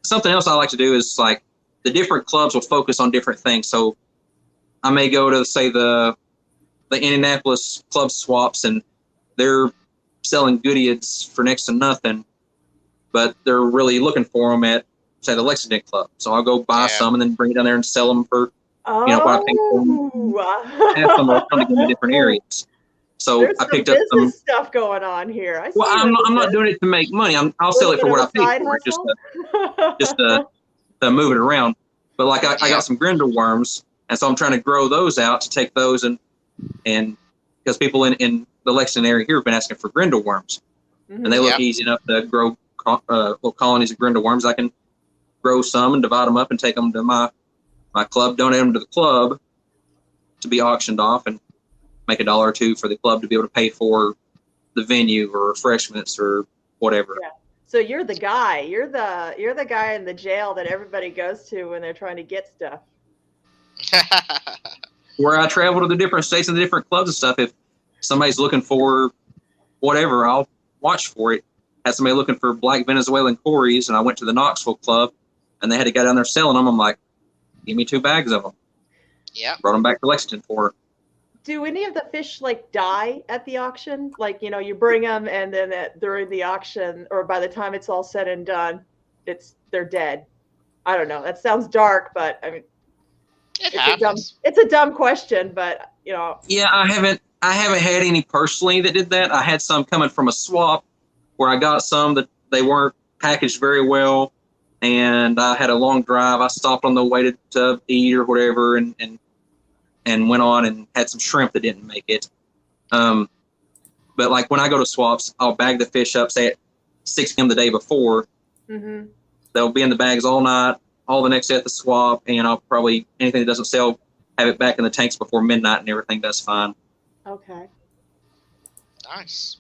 something else I like to do is like the different clubs will focus on different things. So I may go to, say, the Indianapolis club swaps, and they're selling goodies for next to nothing, but they're really looking for them at, say, the Lexington club. So I'll go buy some and then bring it down there and sell them for, what I think for them. Have some are trying to go to different areas. So
there's
I picked
some
up some
stuff going on here.
I'm not doing it to make money. I'll sell it for what I paid for it, just to move it around. But like I got some Grindel worms, and so I'm trying to grow those out to take those and because people in the Lexington area here have been asking for Grindel worms, and they look easy enough to grow little colonies of Grindel worms. I can grow some and divide them up and take them to my club, donate them to the club to be auctioned off, and make $1 or $2 for the club to be able to pay for the venue or refreshments or whatever.
Yeah. So you're the guy. You're the guy in the jail that everybody goes to when they're trying to get stuff.
Where I travel to the different states and the different clubs and stuff, if somebody's looking for whatever, I'll watch for it. Had somebody looking for black Venezuelan Corys, and I went to the Knoxville club, and they had a guy down there selling them. I'm like, give me 2 bags of them.
Yeah.
Brought them back to Lexington for her.
Do any of the fish like die at the auction? Like, you know, you bring them and then during the auction or by the time it's all said and done, they're dead. I don't know. That sounds dark, but I mean, it's a dumb question, but you know.
Yeah, I haven't had any personally that did that. I had some coming from a swap where I got some that they weren't packaged very well, and I had a long drive. I stopped on the way to eat or whatever, and went on and had some shrimp that didn't make it. But like when I go to swaps, I'll bag the fish up, say at 6 p.m. the day before.
Mm-hmm.
They'll be in the bags all night, all the next day at the swap, and I'll probably, anything that doesn't sell, have it back in the tanks before midnight and everything does fine.
Okay.
Nice.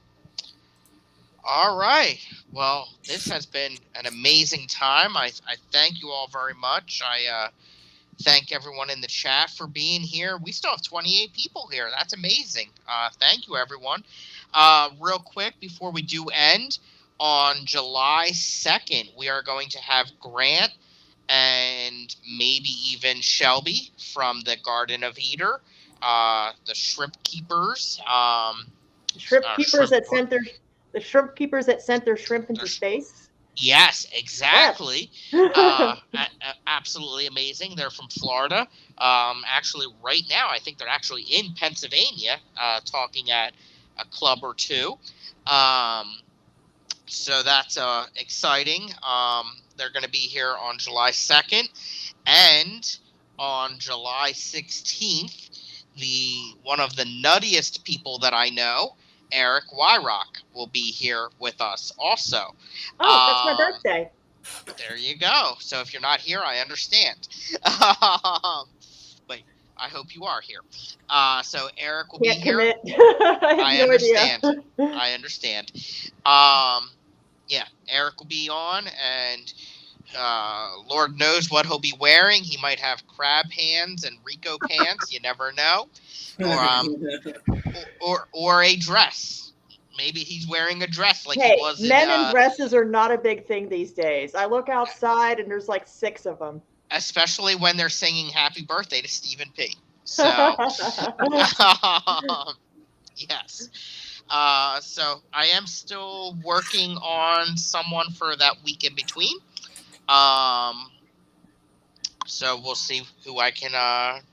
All right. Well, this has been an amazing time. I thank you all very much. I thank everyone in the chat for being here. We still have 28 people here. That's amazing. Thank you, everyone. Real quick, before we do end, on July 2nd, we are going to have Grant and maybe even Shelby from the Garden of Eder, the Shrimp Keepers.
The shrimp keepers that sent their shrimp into space.
Yes, exactly. Absolutely amazing. They're from Florida. Actually, right now, I think they're actually in Pennsylvania, talking at a club or two. So that's exciting. They're going to be here on July 2nd. And on July 16th, one of the nuttiest people that I know, Eric Wyrock, will be here with us also.
Oh, that's my birthday.
There you go. So if you're not here, I understand. But I hope you are here. So Eric will be here. I understand. I understand. Yeah, Eric will be on, and Lord knows what he'll be wearing. He might have crab hands and Rico pants. You never know. Or a dress. Maybe he's wearing a dress like he was.
Men in dresses are not a big thing these days. I look outside and there's like 6 of them.
Especially when they're singing "Happy Birthday" to Stephen P. So, yes. So I am still working on someone for that week in between. So we'll see who I can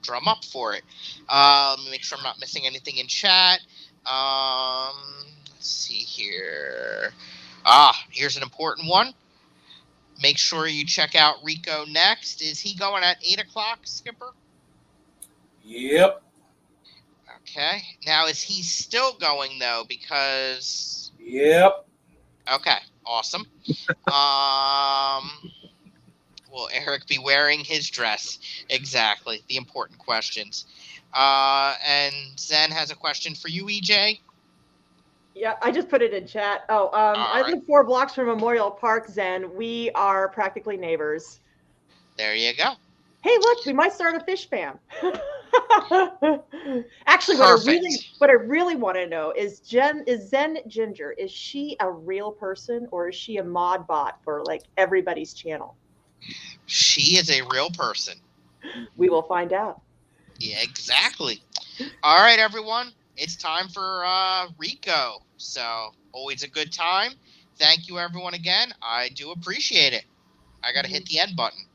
drum up for it. Let me make sure I'm not missing anything in chat. Let's see here. Here's an important one. Make sure you check out Rico next. Is he going at 8 o'clock, Skipper?
Yep.
Okay. Now, is he still going, though? Because...
Yep.
Okay. Awesome. Will Eric be wearing his dress? Exactly. The important questions. And Zen has a question for you, EJ.
Yeah, I just put it in chat. I live 4 blocks from Memorial Park, Zen. We are practically neighbors.
There you go.
Hey, look, we might start a fish fam. Actually, what I really want to know is Zen Ginger, is she a real person or is she a mod bot for like everybody's channel?
She is a real person.
We will find out.
Yeah, exactly. All right, everyone. It's time for Rico. So, always a good time. Thank you, everyone, again. I do appreciate it. I got to hit the end button.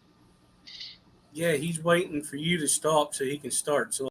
Yeah, he's waiting for you to stop so he can start. So